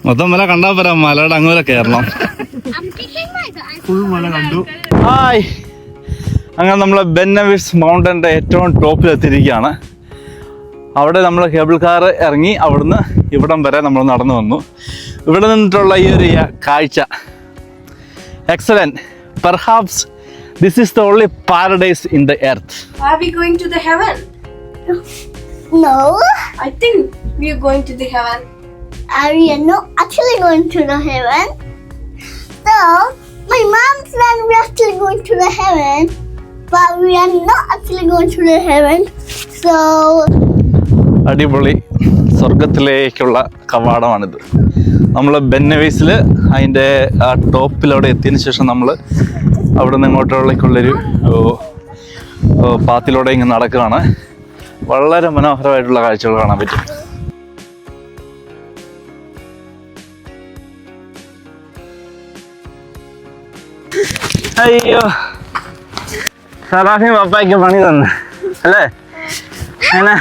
മൊത്തം മല കണ്ടാ പോരാ, മലയുടെ അങ്ങോട്ട് കയറണം. ഹായ്, അങ്ങനെ നമ്മൾ ബെന്നവിറ്റ്സ് മൗണ്ടൻ്റെ ഏറ്റവും ടോപ്പിലെത്തിയിരിക്കുകയാണ്. അവിടെ നമ്മൾ കേബിൾ കാർ ഇറങ്ങി അവിടുന്ന് ഇവിടം വരെ നമ്മൾ നടന്നു വന്നു. ഇവിടെ നിന്നിട്ടുള്ള ഈ ഒരു കാഴ്ച excellent. Perhaps this is the only paradise in the earth. Are we going to the heaven? No. I think we are going to the heaven. We are not actually going to the heaven. So, my mom said we are actually going to the heaven, but we are not actually going to the heaven. So, അടിപൊളി സ്വർഗത്തിലേക്കുള്ള കവാടമാണിത്. നമ്മൾ ബെന്നവീസിൽ അതിൻ്റെ ആ ടോപ്പിലവിടെ എത്തിയതിന് ശേഷം നമ്മൾ അവിടെ നിന്ന് ഇങ്ങോട്ടുള്ളൊരു പാത്തിലൂടെ ഇങ്ങനെ നടക്കുകയാണ്. വളരെ മനോഹരമായിട്ടുള്ള കാഴ്ചകൾ കാണാൻ പറ്റും. അയ്യോ, സറാഫി പപ്പായ്ക്ക് പണി തന്നെ അല്ലേ? അങ്ങനെ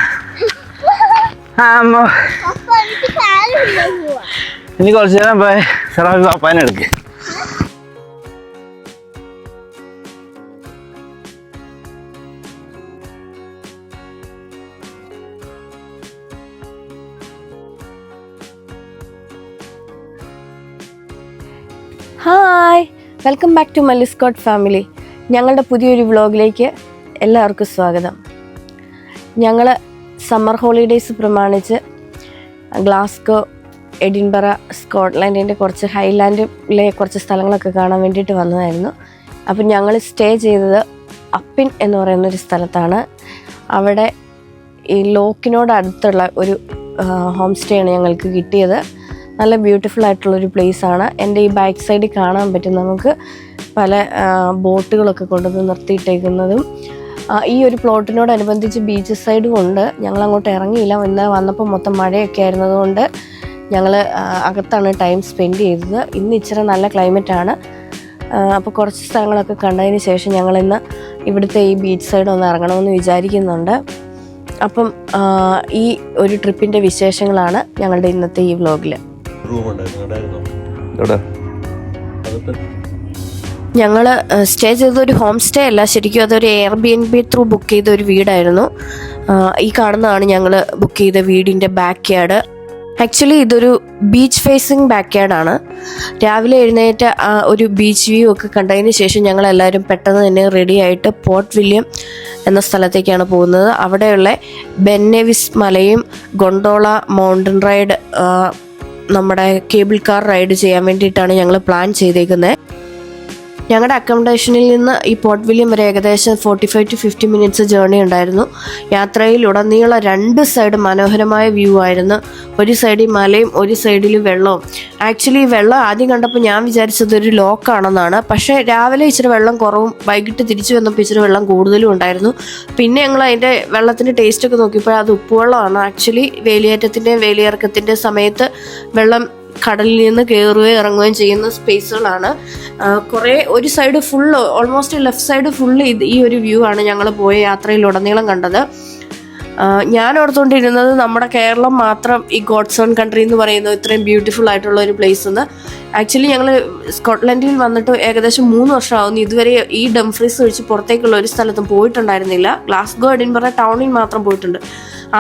ഇനി കുറച്ച് നേരം പോയി സറാഫി പപ്പാനെ എടുക്ക്. Hi, welcome back to Malliscot family. ഞങ്ങളുടെ പുതിയൊരു വ്ളോഗിലേക്ക് എല്ലാവർക്കും സ്വാഗതം. ഞങ്ങൾ സമ്മർ ഹോളിഡേയ്സ് പ്രമാണിച്ച് ഗ്ലാസ്ഗോ, എഡിൻബറ, സ്കോട്ട്ലൻഡിൻ്റെ കുറച്ച് ഹൈലാൻഡിലെ കുറച്ച് സ്ഥലങ്ങളൊക്കെ കാണാൻ വേണ്ടിയിട്ട് വന്നതായിരുന്നു. അപ്പം ഞങ്ങൾ സ്റ്റേ ചെയ്തത് അപ്പിൻ എന്ന് പറയുന്നൊരു സ്ഥലത്താണ്. അവിടെ ഈ ലോക്കിനോട് അടുത്തുള്ള ഒരു ഹോം സ്റ്റേ ആണ് ഞങ്ങൾക്ക് കിട്ടിയത്. നല്ല ബ്യൂട്ടിഫുൾ ആയിട്ടുള്ളൊരു പ്ലേസാണ്. എൻ്റെ ഈ ബാക്ക് സൈഡിൽ കാണാൻ പറ്റും നമുക്ക് പല ബോട്ടുകളൊക്കെ കൊണ്ടുവന്ന് നിർത്തിയിട്ടേക്കുന്നതും. ഈ ഒരു പ്ലോട്ടിനോടനുബന്ധിച്ച് ബീച്ച് സൈഡും ഉണ്ട്. ഞങ്ങൾ അങ്ങോട്ട് ഇറങ്ങിയില്ല. ഇന്ന് വന്നപ്പോൾ മൊത്തം മഴയൊക്കെ ആയിരുന്നതുകൊണ്ട് ഞങ്ങൾ അകത്താണ് ടൈം സ്പെൻഡ് ചെയ്തത്. ഇന്ന് ഇച്ചിരി നല്ല ക്ലൈമറ്റാണ്. അപ്പോൾ കുറച്ച് സ്ഥലങ്ങളൊക്കെ കണ്ടതിന് ശേഷം ഞങ്ങളിന്ന് ഇവിടുത്തെ ഈ ബീച്ച് സൈഡ് ഒന്ന് ഇറങ്ങണമെന്ന് വിചാരിക്കുന്നുണ്ട്. അപ്പം ഈ ഒരു ട്രിപ്പിൻ്റെ വിശേഷങ്ങളാണ് ഞങ്ങളുടെ ഇന്നത്തെ ഈ വ്ലോഗിൽ. ഞങ്ങൾ സ്റ്റേ ചെയ്തൊരു ഹോം സ്റ്റേ അല്ല, ശരിക്കും അതൊരു എയർബിഎൻബി ത്രൂ ബുക്ക് ചെയ്ത ഒരു വീടായിരുന്നു. ഈ കാണുന്നതാണ് ഞങ്ങൾ ബുക്ക് ചെയ്ത വീടിൻ്റെ ബാക്ക് യാർഡ്. ആക്ച്വലി ഇതൊരു ബീച്ച് ഫേസിങ് ബാക്ക് യാർഡാണ്. രാവിലെ എഴുന്നേറ്റ് ഒരു ബീച്ച് വ്യൂ ഒക്കെ കണ്ടതിന് ശേഷം ഞങ്ങളെല്ലാവരും പെട്ടെന്ന് തന്നെ റെഡി ആയിട്ട് പോർട്ട് വില്യം എന്ന സ്ഥലത്തേക്കാണ് പോകുന്നത്. അവിടെയുള്ള ബെന്നവിസ് മലയും ഗൊണ്ടോള മൗണ്ടൻ റൈഡ്, നമ്മുടെ കേബിൾ കാർ റൈഡ് ചെയ്യാൻ വേണ്ടിയിട്ടാണ് ഞങ്ങൾ പ്ലാൻ ചെയ്തേക്കുന്നത്. ഞങ്ങളുടെ അക്കോമഡേഷനിൽ നിന്ന് ഈ പോർട്ട് വില്യം വരെ ഏകദേശം 45 to 50 മിനിറ്റ്സ് ജേർണി ഉണ്ടായിരുന്നു. യാത്രയിലുടനീളം രണ്ട് സൈഡ് മനോഹരമായ വ്യൂ ആയിരുന്നു. ഒരു സൈഡിൽ മലയും ഒരു സൈഡിൽ വെള്ളവും. ആക്ച്വലി ഈ വെള്ളം ആദ്യം കണ്ടപ്പോൾ ഞാൻ വിചാരിച്ചത് ഒരു ലോക്കാണെന്നാണ്. പക്ഷേ രാവിലെ ഇച്ചിരി വെള്ളം കുറവും, വൈകിട്ട് തിരിച്ചു വന്നപ്പോൾ ഇച്ചിരി വെള്ളം കൂടുതലും ഉണ്ടായിരുന്നു. പിന്നെ ഞങ്ങൾ അതിൻ്റെ വെള്ളത്തിൻ്റെ ടേസ്റ്റൊക്കെ നോക്കിയപ്പോൾ അത് ഉപ്പുവെള്ളമാണ്. ആക്ച്വലി വേലിയേറ്റത്തിൻ്റെയും വേലിയിറക്കത്തിൻ്റെ സമയത്ത് വെള്ളം കടലിൽ നിന്ന് കയറുകയും ഇറങ്ങുകയും ചെയ്യുന്ന സ്പേസുകളാണ്. കുറേ ഒരു side full, almost left side full ഈ ഒരു വ്യൂ ആണ് ഞങ്ങൾ പോയ യാത്രയിലുടനീളം കണ്ടത്. ഞാൻ ഓർത്തുകൊണ്ടിരുന്നത് നമ്മുടെ കേരളം മാത്രം ഈ ഗോഡ്സ് ഓൺ കൺട്രി എന്ന് പറയുന്നത് ഇത്രയും ബ്യൂട്ടിഫുൾ ആയിട്ടുള്ള ഒരു പ്ലേസ് എന്ന്. ആക്ച്വലി ഞങ്ങൾ സ്കോട്ട്ലൻഡിൽ വന്നിട്ട് ഏകദേശം 3 വർഷമാകുന്നു. ഇതുവരെ ഈ ഡംഫ്രീസ് ഒഴിച്ച് പുറത്തേക്കുള്ള ഒരു സ്ഥലത്തും പോയിട്ടുണ്ടായിരുന്നില്ല. ഗ്ലാസ്ഗോ, എഡിൻബറ ടൗണിൽ മാത്രം പോയിട്ടുണ്ട്.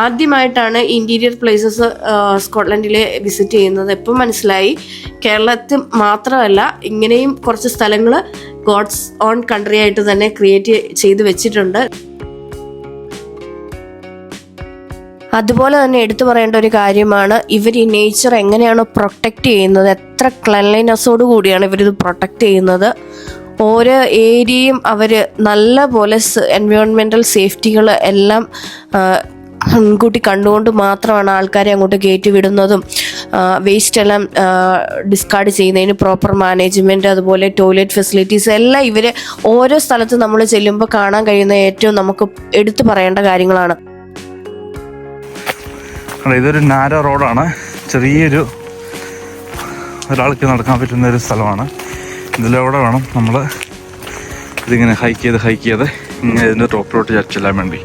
ആദ്യമായിട്ടാണ് ഇൻറ്റീരിയർ പ്ലേസസ് സ്കോട്ട്ലൻഡിലെ വിസിറ്റ് ചെയ്യുന്നത്. എപ്പം മനസ്സിലായി കേരളത്തിൽ മാത്രമല്ല ഇങ്ങനെയും കുറച്ച് സ്ഥലങ്ങൾ ഗോഡ്സ് ഓൺ കൺട്രി ആയിട്ട് തന്നെ ക്രിയേറ്റ് ചെയ്ത് വെച്ചിട്ടുണ്ട്. അതുപോലെ തന്നെ എടുത്തു പറയേണ്ട ഒരു കാര്യമാണ് ഇവർ ഈ നേച്ചർ എങ്ങനെയാണ് പ്രൊട്ടക്റ്റ് ചെയ്യുന്നത്, എത്ര ക്ലെൻലിനെസ്സോട് കൂടിയാണ് ഇവരിത് പ്രൊട്ടക്റ്റ് ചെയ്യുന്നത്. ഓരോ ഏരിയയും അവർ നല്ല പോലെ എൻവയോൺമെൻറ്റൽ സേഫ്റ്റികൾ എല്ലാം മുൻകൂട്ടി കണ്ടുകൊണ്ട് മാത്രമാണ് ആൾക്കാരെ അങ്ങോട്ട് കയറ്റി വിടുന്നതും വേസ്റ്റ് എല്ലാം ഡിസ്കാർഡ് ചെയ്യുന്നതിന് പ്രോപ്പർ മാനേജ്മെൻറ്റ്, അതുപോലെ ടോയ്ലറ്റ് ഫെസിലിറ്റീസ് എല്ലാം ഇവർ ഓരോ സ്ഥലത്ത് നമ്മൾ ചെല്ലുമ്പോൾ കാണാൻ കഴിയുന്ന ഏറ്റവും നമുക്ക് എടുത്തു പറയേണ്ട കാര്യങ്ങളാണ്. ഇതൊരു നാരോ റോഡാണ്. ചെറിയൊരു ഒരാൾക്ക് നടക്കാൻ പറ്റുന്ന ഒരു സ്ഥലമാണ്. ഇതിലൂടെ വേണം നമ്മൾ ഇതിങ്ങനെ ഹൈക്ക് ചെയ്ത് ഇങ്ങനെ ഇതിൻ്റെ ടോപ്പിലോട്ട് ചെല്ലാൻ വേണ്ടി.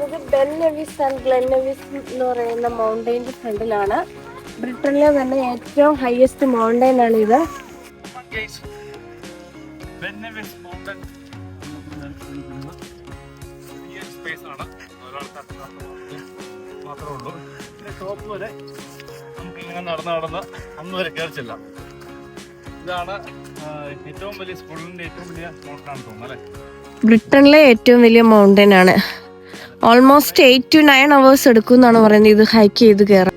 നിൽക്കുന്നത് Ben Nevis and Glen Nevis എന്ന് പറയുന്ന മൗണ്ടൈൻ്റെ ഫ്രണ്ടിലാണ്. ബ്രിട്ടനിലെ തന്നെ ഏറ്റവും ഹയസ്റ്റ് മൗണ്ടൈൻ ആണ് ഇത്. ടോപ്പ് വരെ നമുക്ക് ഇങ്ങനെ നടന്ന് അന്ന് വരെ കയറിച്ചില്ല. ഇതാണ് ഏറ്റവും വലിയ സ്കൂളിന്റെ ഏറ്റവും വലിയ മൗണ്ടനാണെന്ന് തോന്നുന്നു അല്ലേ? ബ്രിട്ടനിലെ ഏറ്റവും വലിയ മൗണ്ടൻ ആണ്. ഓൾമോസ്റ്റ് 8 to 9 hours എടുക്കും എന്നാണ് പറയുന്നത് ഇത് ഹൈക്ക് ചെയ്ത് കയറാൻ.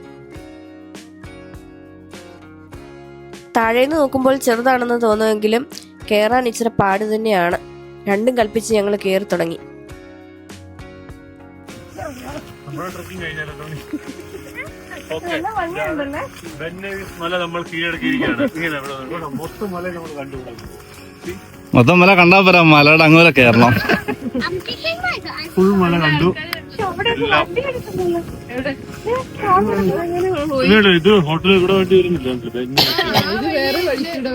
താഴേന്ന് നോക്കുമ്പോൾ ചെറുതാണെന്ന് തോന്നുമെങ്കിലും കയറാൻ ഇച്ചിരി പാട് തന്നെയാണ്. രണ്ടും കൽപ്പിച്ച് ഞങ്ങൾ കയറി തുടങ്ങി. മൊത്തം മല കണ്ടാ പോരാ, മലയുടെ അങ്ങോട്ട് കയറണം. ഫുൾ മല കണ്ടു. ഇത് ഹോട്ടൽ ഇവിടെ വേണ്ടി വരുന്നില്ല,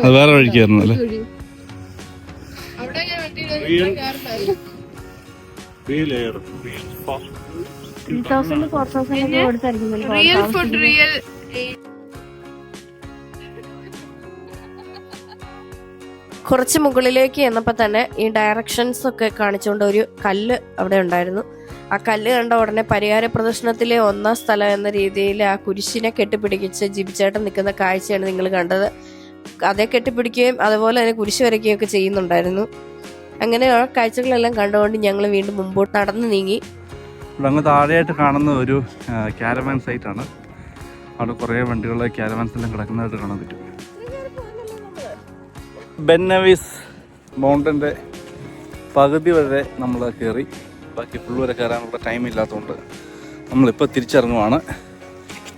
അത് വേറെ വഴിക്കായിരുന്നു അല്ലേ? കുറച്ച് മുകളിലേക്ക് ചെന്നപ്പോൾ തന്നെ ഈ ഡയറക്ഷൻസ് ഒക്കെ കാണിച്ചുകൊണ്ട് ഒരു കല്ല് അവിടെ ഉണ്ടായിരുന്നു. ആ കല്ല് കണ്ട ഉടനെ പരിഹാര പ്രദർശനത്തിലെ 1ാം സ്ഥലം എന്ന രീതിയിൽ ആ കുരിശിനെ കെട്ടിപ്പിടിച്ച് ജിബിച്ചേട്ടൻ നിൽക്കുന്ന കാഴ്ചയാണ് നിങ്ങൾ കണ്ടത്. അതേ കെട്ടിപ്പിടിക്കുകയും അതുപോലെ തന്നെ കുരിശ് വരയ്ക്കുകയും ഒക്കെ ചെയ്യുന്നുണ്ടായിരുന്നു. അങ്ങനെ ആ കാഴ്ചകളെല്ലാം കണ്ടുകൊണ്ട് ഞങ്ങൾ വീണ്ടും മുമ്പോട്ട് നടന്നു നീങ്ങി. അങ്ങ് താഴെയായിട്ട് കാണുന്ന ഒരു ക്യാരവാൻ സൈറ്റാണ്. അവിടെ കുറേ വണ്ടികൾ ക്യാരവാൻസ് എല്ലാം കിടക്കുന്നതായിട്ട് കാണാൻ പറ്റും. ബെൻ നെവിസ് മൗണ്ടൻ്റെ പകുതി വരെ നമ്മൾ കയറി. ബാക്കി ഫുൾ വരെ കയറാനുള്ള ടൈം ഇല്ലാത്തതുകൊണ്ട് നമ്മളിപ്പോൾ തിരിച്ചിറങ്ങുവാണ്.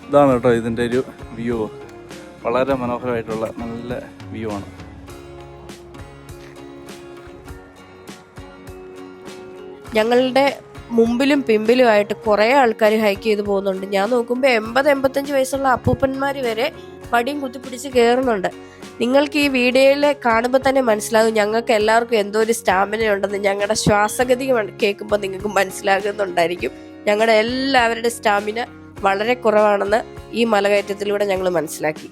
ഇതാണ് കേട്ടോ ഇതിൻ്റെ ഒരു വ്യൂ. വളരെ മനോഹരമായിട്ടുള്ള നല്ല വ്യൂ ആണ്. ഞങ്ങളുടെ മുമ്പിലും പിമ്പിലുമായിട്ട് കുറേ ആൾക്കാർ ഹൈക്ക് ചെയ്ത് പോകുന്നുണ്ട്. ഞാൻ നോക്കുമ്പോൾ 80-85 വയസ്സുള്ള അപ്പൂപ്പന്മാർ വരെ പടിയും കുത്തിപ്പിടിച്ച് കയറുന്നുണ്ട്. നിങ്ങൾക്ക് ഈ വീഡിയോയിൽ കാണുമ്പോൾ തന്നെ മനസ്സിലാകും ഞങ്ങൾക്ക് എല്ലാവർക്കും എന്തോ ഒരു സ്റ്റാമിന ഉണ്ടെന്ന്. ഞങ്ങളുടെ ശ്വാസഗതി കേൾക്കുമ്പോൾ നിങ്ങൾക്ക് മനസ്സിലാകുന്നുണ്ടായിരിക്കും. ഞങ്ങളുടെ എല്ലാവരുടെ സ്റ്റാമിന വളരെ കുറവാണെന്ന് ഈ മലകയറ്റത്തിലൂടെ ഞങ്ങൾ മനസ്സിലാക്കി.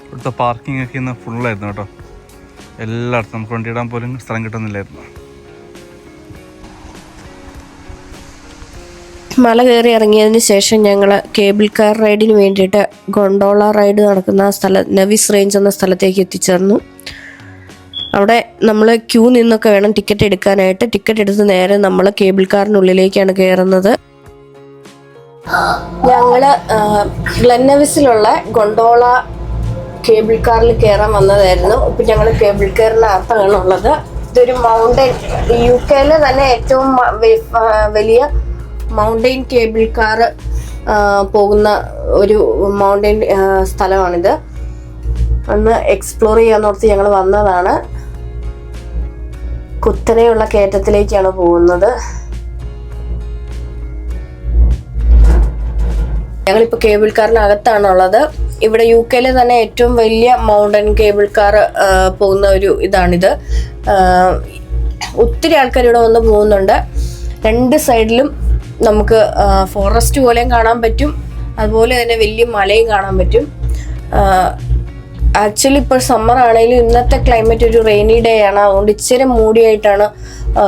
ഇവിടുത്തെ പാർക്കിംഗ് ഒക്കെ ഇന്ന് ഫുള്ളായിരുന്നു കേട്ടോ. എല്ലായിടത്തും നമുക്ക് വണ്ടി ഇടാൻ പോലും സ്ഥലം കിട്ടുന്നില്ലായിരുന്നു. മല കയറി ഇറങ്ങിയതിന് ശേഷം ഞങ്ങൾ കേബിൾ കാർ റൈഡിന് വേണ്ടിയിട്ട് ഗൊണ്ടോള റൈഡ് നടക്കുന്ന നെവിസ് റേഞ്ച് എന്ന സ്ഥലത്തേക്ക് എത്തിച്ചേർന്നു. അവിടെ നമ്മൾ ക്യൂ നിന്നൊക്കെ വേണം ടിക്കറ്റ് എടുക്കാനായിട്ട്. ടിക്കറ്റ് എടുത്ത് നേരെ നമ്മൾ കേബിൾ കാറിനുള്ളിലേക്കാണ് കയറുന്നത്. ഞങ്ങൾ ഗ്ലെന്നവിസിലുള്ള ഗൊണ്ടോള കേബിൾ കാറിൽ കയറാൻ വന്നതായിരുന്നു. ഇപ്പം ഞങ്ങൾ കേബിൾ കാറിനകത്താണ് ഉള്ളത്. ഇതൊരു മൗണ്ടൻ, UK തന്നെ ഏറ്റവും വലിയ മൗണ്ടൈൻ കേബിൾ കാർ പോകുന്ന ഒരു മൗണ്ടൈൻ സ്ഥലമാണിത്. ഒന്ന് എക്സ്പ്ലോർ ചെയ്യാന്നോർത്ത് ഞങ്ങൾ വന്നതാണ്. കുത്തനെയുള്ള കയറ്റത്തിലേക്കാണ് പോകുന്നത്. ഞങ്ങളിപ്പോൾ കേബിൾ കാറിനകത്താണുള്ളത്. ഇവിടെ UK തന്നെ ഏറ്റവും വലിയ മൗണ്ടൻ കേബിൾ കാർ പോകുന്ന ഒരു ഇതാണിത്. ഒത്തിരി ആൾക്കാർ ഇവിടെ വന്ന് പോകുന്നുണ്ട്. 2 സൈഡിലും നമുക്ക് ഫോറസ്റ്റ് പോലെയും കാണാൻ പറ്റും, അതുപോലെ തന്നെ വലിയ മലയും കാണാൻ പറ്റും. ആക്ച്വലി ഇപ്പോൾ സമ്മർ ആണെങ്കിലും ഇന്നത്തെ ക്ലൈമറ്റ് ഒരു റെയിനി ഡേ ആണ്. അതുകൊണ്ട് ഇച്ചിരി മൂടിയായിട്ടാണ്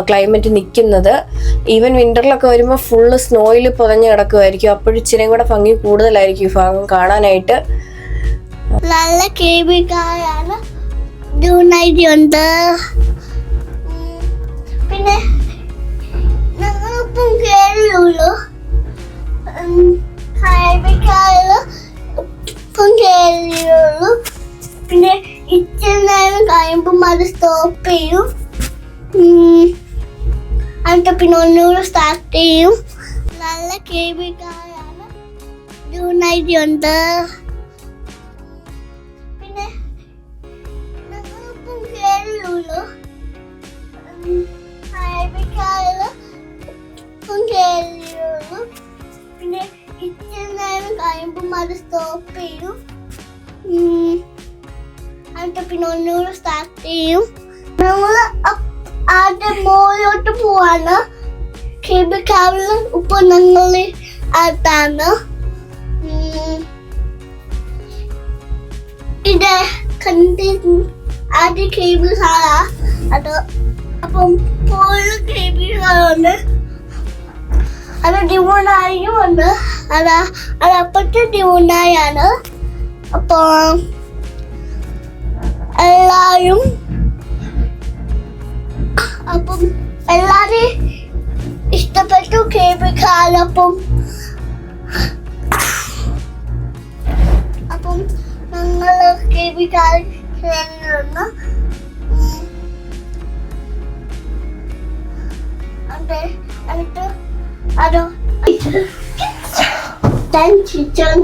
ക്ലൈമറ്റ് നിൽക്കുന്നത്. ഈവൻ വിൻ്ററിലൊക്കെ വരുമ്പോൾ ഫുള്ള് സ്നോയിൽ പുതഞ്ഞ് കിടക്കുമായിരിക്കും. അപ്പോഴും ഇച്ചിരിയും കൂടെ ഭംഗി കൂടുതലായിരിക്കും ഈ ഭാഗം കാണാനായിട്ട്. നല്ല കേബിൾ കാറാണ്. ഉണ്ട്. പിന്നെ ഞങ്ങളിപ്പം കേരളമുള്ളൂ. കേബിൾ കാറില് ഇപ്പം കേരളമുള്ളൂ. പിന്നെ ഇച്ചിരി നേരം കഴിയുമ്പം അത് സ്റ്റോപ്പ് ചെയ്യും. എന്നിട്ട് പിന്നെ ഒന്നുകൂടെ സ്റ്റാർട്ട് ചെയ്യും. നല്ല കേബിൾ കാറാണ്. ഉണ്ട്. പിന്നെ ഞങ്ങളിപ്പം കേരളമുള്ളൂ. കേബിൾ കാറില് ഇപ്പം കേരളമുള്ളൂ. പിന്നെ ഇച്ചിരി നേരം അത് സ്റ്റോപ്പ് ചെയ്യും. എന്നിട്ട് പിന്നെ ഒന്നുകൂടെ സ്റ്റാർട്ട് ചെയ്യും. നമ്മള് ആദ്യം മോളിലോട്ട് പോവാണ്. കേബിൾ കാറിൽ ഇപ്പൊ ഞങ്ങള് അടുത്താണ്. ഇത് കണ്ടി ആദ്യം കേബിൾ കാറാ അത്. അപ്പം മോളിൽ കേബിൾ കാറുണ്ട്. അത് ഡിമോണായും ഉണ്ട്. അതപ്പത്തെ ഡിമോണായാണ്. അപ്പൊ എല്ലാരും ഇഷ്ടപ്പെട്ടു കേബിൾ കാർ. അപ്പം ഞങ്ങള് കേബിൾ കാർ കയറിയിരുന്നു.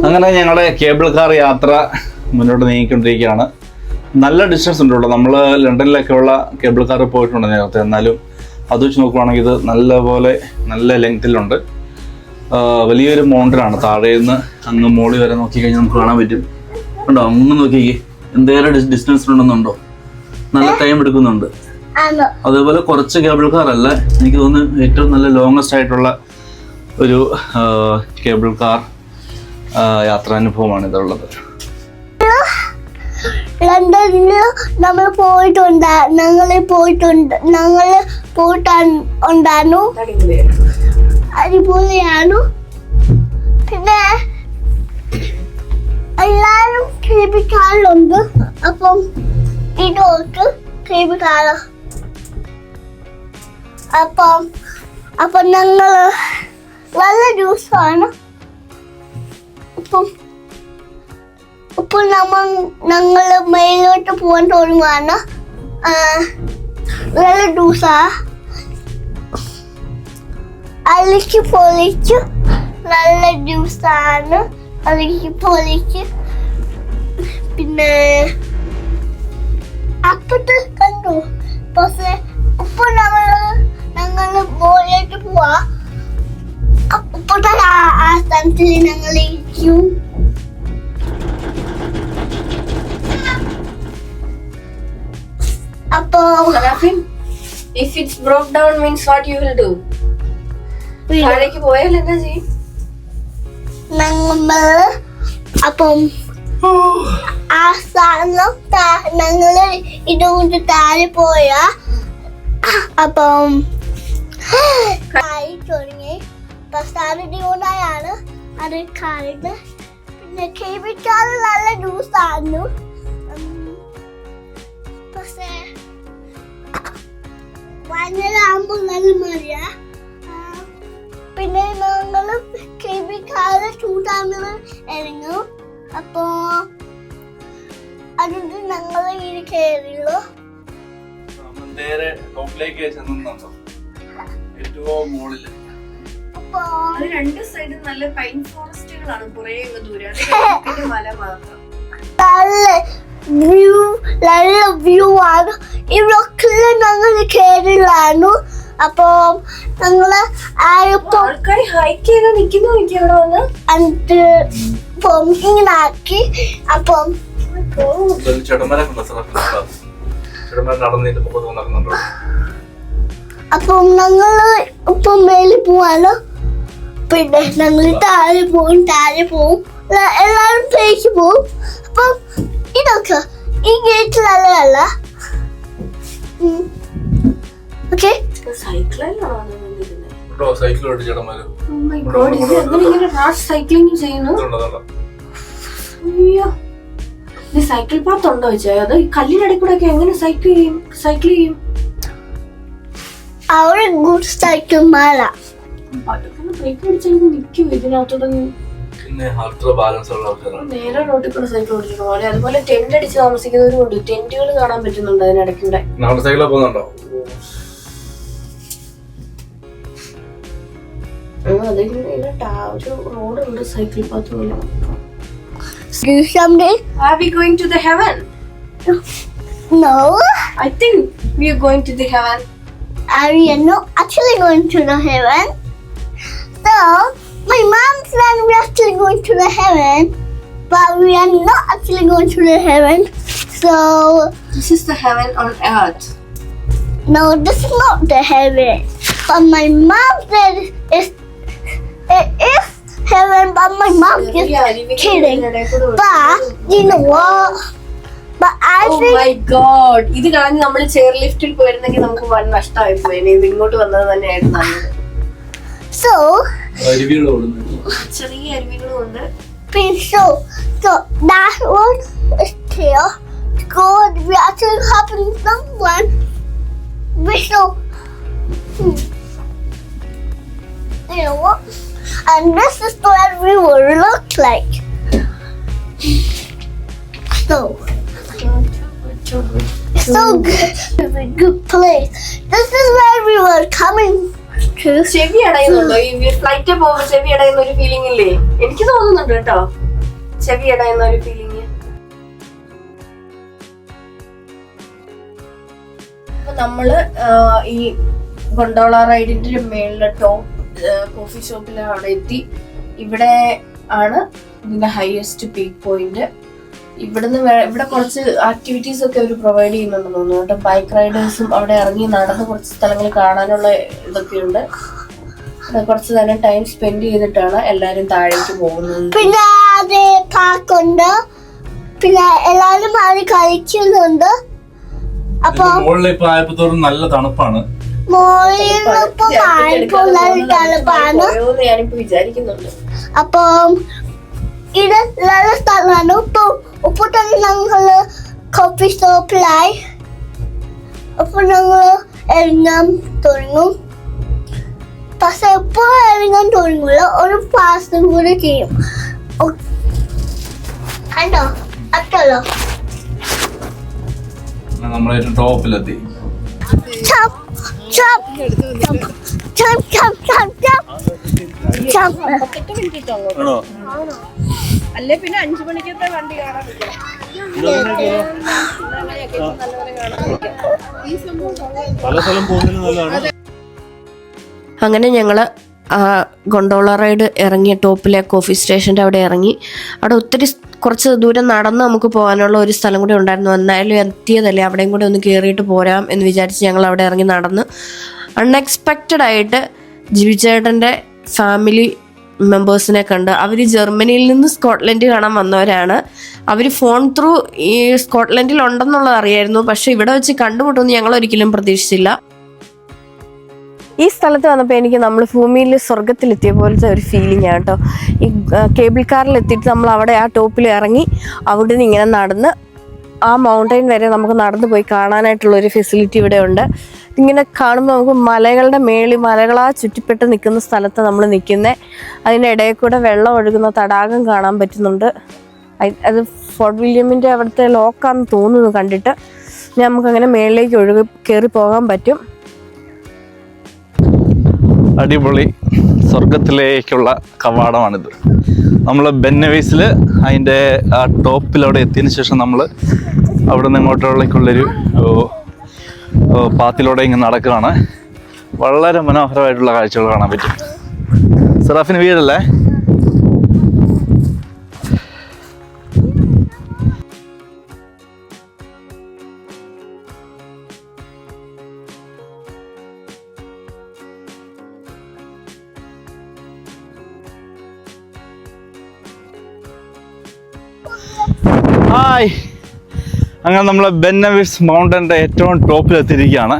അങ്ങനെ ഞങ്ങളുടെ കേബിൾ കാർ യാത്ര മുന്നോട്ട് നീങ്ങിക്കൊണ്ടിരിക്കുകയാണ്. നല്ല ഡിസ്റ്റൻസ് ഉണ്ട് കേട്ടോ. നമ്മൾ ലണ്ടനിലൊക്കെ ഉള്ള കേബിൾ കാർ പോയിട്ടുണ്ട് നേരത്തെ. എന്നാലും അത് വെച്ച് നോക്കുവാണെങ്കിൽ ഇത് നല്ല ലെങ്തിലുണ്ട്. വലിയൊരു മൗണ്ടനാണ്. താഴെ നിന്ന് അങ്ങ് മോളി വരെ നോക്കിക്കഴിഞ്ഞാൽ നമുക്ക് കാണാൻ പറ്റും. ഉണ്ടോ? അങ്ങ് നോക്കിക്കേ, എന്തേലും ഡിസ്റ്റൻസ് ഉണ്ടെന്നുണ്ടോ? നല്ല ടൈം എടുക്കുന്നുണ്ട്. അതേപോലെ കുറച്ച് കേബിൾ കാർ അല്ല, എനിക്ക് തോന്നുന്നു ഏറ്റവും നല്ല ലോങ്ങസ്റ്റ് ആയിട്ടുള്ള ഒരു കേബിൾ കാർ യാത്രാനുഭവമാണ് ഇതുള്ളത്. ലണ്ടനില് നമ്മൾ പോയിട്ടുണ്ടായിരുന്നു. അടിപൊളിയാണ്. പിന്നെ എല്ലാരും കേബിൾ കാറിലുണ്ട്. അപ്പം ഇതോട്ട് കേബിൾ കാറ്. അപ്പം ഞങ്ങള് നല്ല ദിവസമാണ്. ഇപ്പൊ ഞങ്ങള് മേലോട്ട് പോകാൻ തുടങ്ങുകയാണ്. നല്ല ദിവസാ. അലക്കി പൊളിച്ച് നല്ല ദിവസമാണ്. അലക്കി പൊളിച്ച് പിന്നെ അപ്പത്തെ കണ്ടു. പക്ഷെ ഇപ്പൊ ഞങ്ങള് മോളിലോട്ട് പോവാ. ഇപ്പോഴത്തെ ആ സ്ഥലത്തിൽ ഞങ്ങൾ ഇരിക്കും. If it's broke down means what you will do? താഴേക്ക് പോയാൽ എന്താ ചെയ്യും? അപ്പം ആ സാധനം ഞങ്ങള് ഇതുകൊണ്ട് താഴെ പോയാ അപ്പം തുടങ്ങി. പക്ഷെ അത് ഡിമോണായാണ്. അത് കാറിട്ട് പിന്നെ കേബിൾ കാർ നല്ല ജ്യൂസായിരുന്നു. പക്ഷേ വയനാടാകുമ്പോൾ നല്ല മഴയാ. പിന്നെ ഞങ്ങള് കേബിൾ കാറ് ചൂടാകുന്നത് ഇറങ്ങും. അപ്പോ അതുകൊണ്ട് ഞങ്ങൾ ഇനി കയറിയുള്ളൂ. രണ്ട് സൈഡും നല്ല പൈൻ ഫോറസ്റ്റുകളാണ്. കുറെ ദൂരം മല മാത്രം. നല്ല വ്യൂ ആണ്. ഇവിടൊക്കെ ഞങ്ങൾ കയറില്ലായിരുന്നു. അപ്പൊ ഞങ്ങള് ആൾക്കാർ ഹൈക്ക് ചെയ്ത് നിൽക്കുന്നു. എനിക്ക് ഇവിടെ വന്ന് എന്നിട്ട് ഇങ്ങനെ ആക്കി. അപ്പം ഞങ്ങള് ഇപ്പം മേലിൽ പോവാലോ. പിന്നെ ഞങ്ങൾ താഴെ പോവും. എല്ലാരും തേക്ക് പോവും. അപ്പം ഇതൊക്കെ ഈ ഗേറ്റിൽ നല്ലതല്ല. ഓക്കെ, സൈക്കിൾ പാത്ത് ഉണ്ടോ വെച്ചാൽ അത് കല്ലിനടി കൂടെ ഒക്കെ എങ്ങനെ സൈക്കിൾ ചെയ്യും? അവിടെ ഗുഡ് സൈക്കിൾ മാല ബ്രേക്ക് പിടിച്ചാൽ നിൽക്കും. ഇതിനകത്തോടെ നേരെ റോഡിൽ കൂടെ സൈക്കിൾ ഓടിച്ചിട്ട് പോലെ. അതുപോലെ ടെന്റ് അടിച്ച് താമസിക്കുന്നവരുണ്ട്. ടെന്റുകൾ കാണാൻ പറ്റുന്നുണ്ട് അതിനിടയ്ക്കൂടെ. ഒരു റോഡുണ്ട് സൈക്കിൾ പാത്ത് പോലെ. Are we going to the heaven? No. I think we are going to the heaven. Are we not actually going to the heaven? So, my mom said we're actually going to the heaven. but we are not actually going to the heaven. So This is the heaven on earth. no, this is not the heaven. But my mom said it is heaven, but my mom is kidding. But you know what? But I Oh think my god, ഇത് കളഞ്ഞ് നമ്മൾ chair ലിഫ്റ്റിൽ പോയിരുന്നെങ്കിൽ നമുക്ക് വൻ നഷ്ടമായി പോയി. ഇത് ഇങ്ങോട്ട് വന്നത് തന്നെയായിരുന്നു നല്ലത്. so. ചെറിയ അരുവികളും ഉണ്ട്. So that one is here. God, we actually helping someone. We so, you know what? And this is what we will look like. So good. It's a good place. This is where we were coming to. ചെവി അടയുന്നുണ്ടോ? ഈ flight പോകുമ്പോൾ ചെവി അടയുന്ന ഒരു feeling ഇല്ലേ? എനിക്ക് തോന്നുന്നുണ്ട് കേട്ടോ, ചെവി അടയുന്ന ഒരു ഫീലിംഗ്. അപ്പൊ നമ്മള് ഈ ഗൊണ്ടോള റൈഡിന്റെ മേളിലെ ടോപ്പ് കോഫി ഷോപ്പിൽ അവിടെ എത്തി. ഇവിടെ ആണ് ഇതിന്റെ ഹയസ്റ്റ് പീക്ക് പോയിന്റ്. ഇവിടെ കുറച്ച് ആക്ടിവിറ്റീസ് ഒക്കെ അവർ പ്രൊവൈഡ് ചെയ്യുന്നുണ്ടെന്ന് തോന്നുന്നു കേട്ടോ. ബൈക്ക് റൈഡേഴ്സും അവിടെ ഇറങ്ങി നടന്ന് കുറച്ച് സ്ഥലങ്ങൾ കാണാനുള്ള ഇതൊക്കെയുണ്ട്. കുറച്ച് നേരം ടൈം സ്പെൻഡ് ചെയ്തിട്ടാണ് എല്ലാരും താഴേക്ക് പോകുന്നത്. പിന്നെ പാർക്ക് ഉണ്ട്, പിന്നെ എല്ലാരും മാറി കളിക്കുന്നുണ്ട്. അപ്പൊ നല്ല തണുപ്പാണ്. തണുപ്പാണ്. ഞാനിപ്പോ വിചാരിക്കുന്നുണ്ട്. അപ്പം ഇത് നല്ല സ്ഥലമാണ്. ഇപ്പൊ തന്നെ ഞങ്ങള് കോഫി ഷോപ്പിലായി. അപ്പൊ ഞങ്ങള് ഇറങ്ങാൻ തുടങ്ങും. പക്ഷെ എപ്പോ ഇറങ്ങാൻ തുടങ്ങില്ല, ഒരു പാസും കൂടി ചെയ്യും. കണ്ടോ അത്രല്ലോ. നമ്മളേറ്റവും ടോപ്പിലെത്തി. Jump, jump, jump, jump, jump, jump, jump. അല്ലേ പിന്നെ 5 മണിക്കത്തെ വണ്ടി കാണാൻ അങ്ങനെ ഞങ്ങള് ഗൊണ്ടോള റൈഡ് ഇറങ്ങിയ ടോപ്പിലെ കോഫി സ്റ്റേഷൻ്റെ അവിടെ ഇറങ്ങി. അവിടെ ഒത്തിരി കുറച്ച് ദൂരം നടന്ന് നമുക്ക് പോകാനുള്ള ഒരു സ്ഥലം കൂടി ഉണ്ടായിരുന്നു. എന്നാലും എത്തിയതല്ലേ, അവിടെയും കൂടെ ഒന്ന് കയറിയിട്ട് പോരാം എന്ന് വിചാരിച്ച് ഞങ്ങൾ അവിടെ ഇറങ്ങി നടന്ന്. അൺഎക്സ്പെക്റ്റഡ് ആയിട്ട് ജിബിച്ചേട്ടൻ്റെ ഫാമിലി മെമ്പേഴ്സിനെ കണ്ട്. അവർ ജർമ്മനിയിൽ നിന്ന് സ്കോട്ട്ലൻഡ് കാണാൻ വന്നവരാണ്. അവർ ഫോൺ ത്രൂ ഈ സ്കോട്ട്ലൻഡിൽ ഉണ്ടെന്നുള്ളത് അറിയായിരുന്നു, പക്ഷെ ഇവിടെ വെച്ച് കണ്ടുമുട്ടുമെന്ന് ഞങ്ങൾ ഒരിക്കലും പ്രതീക്ഷിച്ചില്ല. ഈ സ്ഥലത്ത് വന്നപ്പോൾ എനിക്ക് നമ്മൾ ഭൂമിയിൽ സ്വർഗത്തിലെത്തിയ പോലത്തെ ഒരു ഫീലിംഗ് ആണ് കേട്ടോ. ഈ കേബിൾ കാറിൽ എത്തിയിട്ട് നമ്മൾ അവിടെ ആ ടോപ്പിൽ ഇറങ്ങി അവിടെ നിന്ന് ഇങ്ങനെ നടന്ന് ആ മൗണ്ടൈൻ വരെ നമുക്ക് നടന്നു പോയി കാണാനായിട്ടുള്ളൊരു ഫെസിലിറ്റി ഇവിടെ ഉണ്ട്. ഇങ്ങനെ കാണുമ്പോൾ നമുക്ക് മലകളുടെ മലകളാ ചുറ്റിപ്പെട്ട് നിൽക്കുന്ന സ്ഥലത്ത് നമ്മൾ നിൽക്കുന്നത്. അതിൻ്റെ ഇടയിൽ കൂടെ വെള്ളം ഒഴുകുന്ന തടാകം കാണാൻ പറ്റുന്നുണ്ട്. അത് ഫോർട്ട് വില്യമിൻ്റെ അവിടുത്തെ ലോക്കാന്ന് തോന്നുന്നു കണ്ടിട്ട്. നമുക്കങ്ങനെ മേളിലേക്ക് കയറി പോകാൻ പറ്റും. അടിപൊളി സ്വർഗത്തിലേക്കുള്ള കവാടമാണിത്. നമ്മൾ ബെന്നവീസിൽ അതിൻ്റെ ആ ടോപ്പിലവിടെ എത്തിയതിന് ശേഷം നമ്മൾ അവിടെ നിന്ന് ഇങ്ങോട്ടുള്ളൊരു പാത്തിലൂടെ ഇങ്ങനെ നടക്കുകയാണ്. വളരെ മനോഹരമായിട്ടുള്ള കാഴ്ചകൾ കാണാൻ പറ്റും. സറാഫിന് വീടല്ലേ? ഹായ്, അങ്ങനെ നമ്മൾ ബെന്നവീസ് മൗണ്ടൻ്റെ ഏറ്റവും ടോപ്പിലെത്തിയിരിക്കുകയാണ്.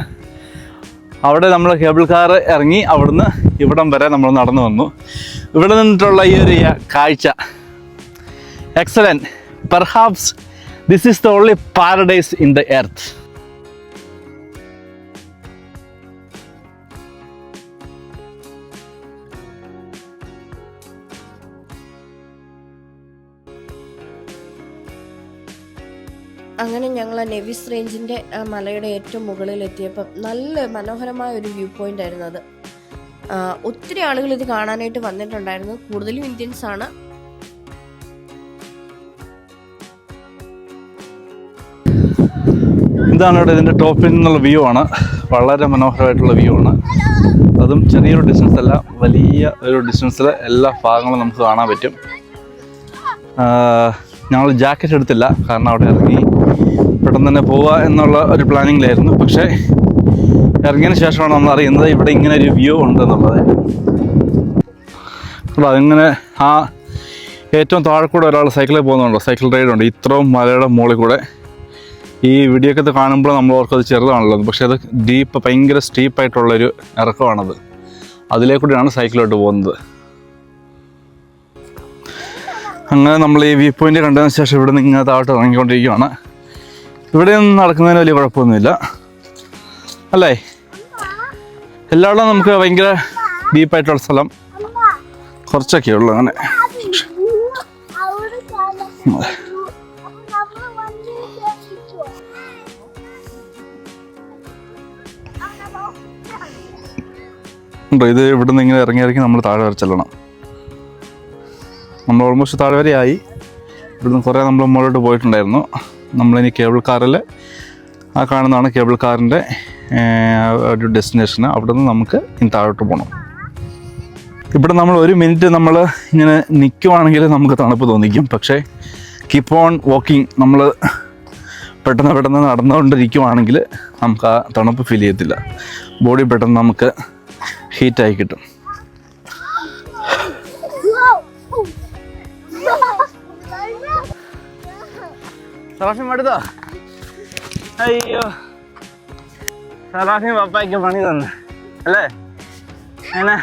അവിടെ നമ്മൾ കേബിൾ കാർ ഇറങ്ങി അവിടുന്ന് ഇവിടം വരെ നമ്മൾ നടന്നു വന്നു. ഇവിടെ നിന്നിട്ടുള്ള ഈ ഒരു കാഴ്ച excellent. Perhaps this is the only paradise in the earth. അങ്ങനെ ഞങ്ങൾ ആ നെവിസ് റേഞ്ചിൻ്റെ മലയുടെ ഏറ്റവും മുകളിൽ എത്തിയപ്പം നല്ല മനോഹരമായ ഒരു വ്യൂ പോയിന്റ് ആയിരുന്നു അത്. ഒത്തിരി ആളുകൾ ഇത് കാണാനായിട്ട് വന്നിട്ടുണ്ടായിരുന്നു. കൂടുതലും ഇന്ത്യൻസ് ആണ്. ഇതാണ് ഇവിടെ ഇതിൻ്റെ ടോപ്പിൽ നിന്നുള്ള വ്യൂ ആണ്. വളരെ മനോഹരമായിട്ടുള്ള വ്യൂ ആണ്. അതും ചെറിയൊരു ഡിസ്റ്റൻസ് അല്ല, വലിയ ഒരു ഡിസ്റ്റൻസിൽ എല്ലാ ഭാഗങ്ങളും നമുക്ക് കാണാൻ പറ്റും. ഞങ്ങൾ ജാക്കറ്റ് എടുത്തില്ല, കാരണം അവിടെ ഇറങ്ങി പെട്ടെന്ന് തന്നെ പോവുക എന്നുള്ള ഒരു പ്ലാനിങ്ങിലായിരുന്നു. പക്ഷേ ഇറങ്ങിയതിന് ശേഷമാണ് നമ്മൾ അറിയുന്നത് ഇവിടെ ഇങ്ങനെ ഒരു വ്യൂ ഉണ്ടെന്നുള്ളത്. അപ്പോൾ അതിങ്ങനെ ആ ഏറ്റവും താഴെ കൂടെ ഒരാൾ സൈക്കിളിൽ പോകുന്നുണ്ടോ, സൈക്കിൾ റൈഡുണ്ട് ഇത്രയും മലയുടെ മുകളിൽ കൂടെ. ഈ വീഡിയോ ഒക്കെ കാണുമ്പോൾ നമ്മൾ ഓർക്കത് ചെറുതാണല്ലോ, പക്ഷേ അത് ഭയങ്കര സ്റ്റീപ്പായിട്ടുള്ളൊരു ഇറക്കമാണത്. അതിലേക്കൂടെയാണ് സൈക്കിളോട്ട് പോകുന്നത്. അങ്ങനെ നമ്മൾ ഈ വ്യൂ പോയിൻ്റ് കണ്ടതിന് ശേഷം ഇവിടെ നിന്ന് ഇങ്ങനെ താഴോട്ട് ഇറങ്ങിക്കൊണ്ടിരിക്കുകയാണ്. ഇവിടെ നിന്ന് നടക്കുന്നതിന് വലിയ കുഴപ്പമൊന്നുമില്ല അല്ലേ. എല്ലായിടും നമുക്ക് ഭയങ്കര ഡീപ്പായിട്ടുള്ള സ്ഥലം കുറച്ചൊക്കെ ഉള്ളു. അങ്ങനെ ഉണ്ടോ, ഇത് ഇവിടെ നിന്ന് ഇങ്ങനെ ഇറങ്ങി നമ്മൾ താഴെ വരെ ചെല്ലണം. നമ്മൾ ഓൾമോസ്റ്റ് താഴെ വരെ ആയി. ഇവിടുന്ന് കുറേ നമ്മൾ മുകളിലോട്ട് പോയിട്ടുണ്ടായിരുന്നു. നമ്മളിനി കേബിൾ കാറിൽ ആ കാണുന്നതാണ് കേബിൾ കാറിൻ്റെ ഒരു ഡെസ്റ്റിനേഷൻ. അവിടെ നിന്ന് നമുക്ക് ഇനി താഴോട്ട് പോകണം. ഇവിടെ നമ്മൾ 1 മിനിറ്റ് നമ്മൾ ഇങ്ങനെ നിൽക്കുവാണെങ്കിൽ നമുക്ക് തണുപ്പ് തോന്നിക്കും. പക്ഷേ കീപ്പ് ഓൺ വാക്കിംഗ്, നമ്മൾ പെട്ടെന്ന് നടന്നുകൊണ്ടിരിക്കുവാണെങ്കിൽ നമുക്ക് ആ തണുപ്പ് ഫീൽ ചെയ്യത്തില്ല. ബോഡി പെട്ടെന്ന് നമുക്ക് ഹീറ്റായി കിട്ടും. സറാഫി മടുത്തോ? അയ്യോ, സറാഫി പപ്പായ്ക്ക് പണി തന്നെ അല്ലേ? അങ്ങനെ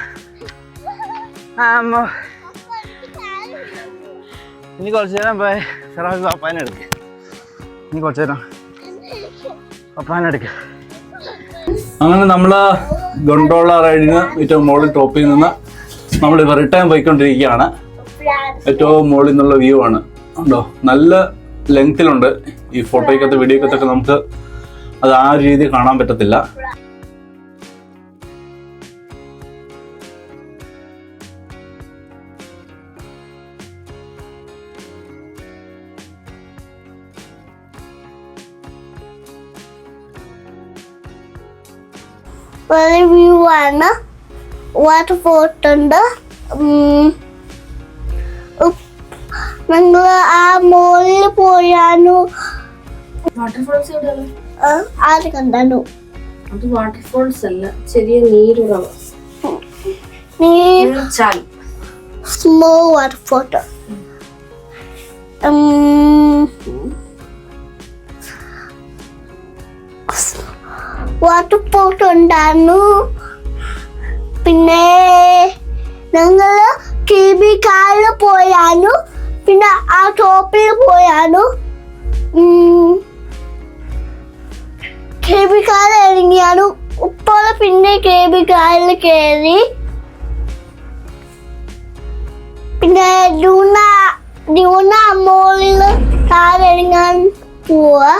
ഇനി കുറച്ച് നേരം പോയി സറാഫി പപ്പാനെ എടുക്കുക. ഇനി കുറച്ച് നേരം പപ്പാനെ എടുക്കുക. അങ്ങനെ നമ്മൾ ഗൊണ്ടോള റൈഡിന് ഏറ്റവും മുകളിൽ ടോപ്പിൽ നിന്ന് നമ്മളിപ്പോൾ റിട്ടേൺ പോയിക്കൊണ്ടിരിക്കുകയാണ്. ഏറ്റവും മുകളിൽ നിന്നുള്ള വ്യൂ ആണ് ഉണ്ടോ, നല്ല ലെങ്തിലുണ്ട്. ഈ ഫോട്ടോയ്ക്കകത്ത് വീഡിയോക്കകത്തൊക്കെ നമുക്ക് അത് ആ ഒരു രീതിയിൽ കാണാൻ പറ്റത്തില്ല. ഒരു വ്യൂ ആണ്. വാട്ടർ ഫോർട്ട് ഉണ്ട്. ഞങ്ങള് ആ മോളിൽ പോയാനു. വാട്ടർഫോൾസ് അത് കണ്ടു. അത് വാട്ടർഫോൾസ് അല്ല, ചെറിയ നീരുറവ, small water fort. Water fort ഉണ്ടായിരുന്നു. പിന്നെ ഞങ്ങള് KB കാറിൽ പോയാനു. പിന്നെ ആ ടോപ്പിൽ പോയാനു. KB കാറിൽ ഇറങ്ങിയാനു. ഇപ്പോൾ പിന്നെ KB കാറിൽ കയറി. പിന്നെ ഡ്യൂണ മോളിൽ കാറിറങ്ങാൻ പോവാ.